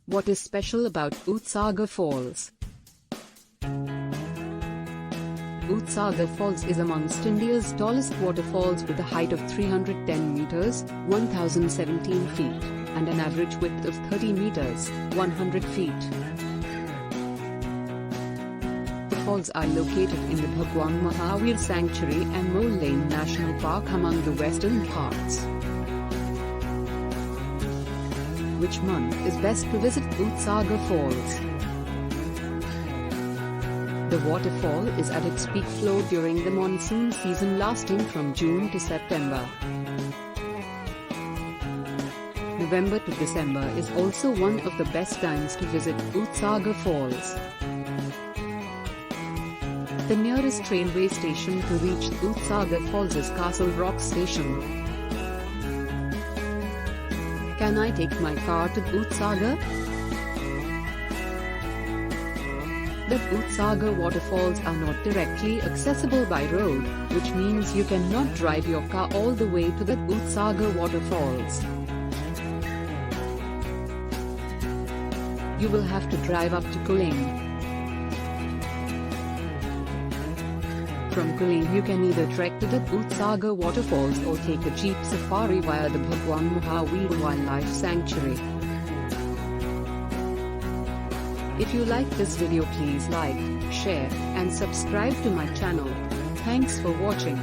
What is special about Dudhsagar Falls? Dudhsagar Falls is amongst India's tallest waterfalls with a height of 310 meters, 1017 feet, and an average width of 30 meters, 100 feet. The falls are located in the Bhagwan Mahavir Sanctuary and Mole Lane National Park among the western parts. Which month is best to visit Dudhsagar Falls? The waterfall is at its peak flow during the monsoon season lasting from June to September. November to December is also one of the best times to visit Dudhsagar Falls. The nearest railway station to reach Dudhsagar Falls is Castle Rock Station. Can I take my car to Dudhsagar? The Dudhsagar waterfalls are not directly accessible by road, which means you cannot drive your car all the way to the Dudhsagar waterfalls. You will have to drive up to Kuling. From Kuling you can either trek to the Dudhsagar waterfalls or take a jeep safari via the Bhagwan Mahavir Wildlife Sanctuary. If you like this video, please like, share, and subscribe to my channel. Thanks for watching.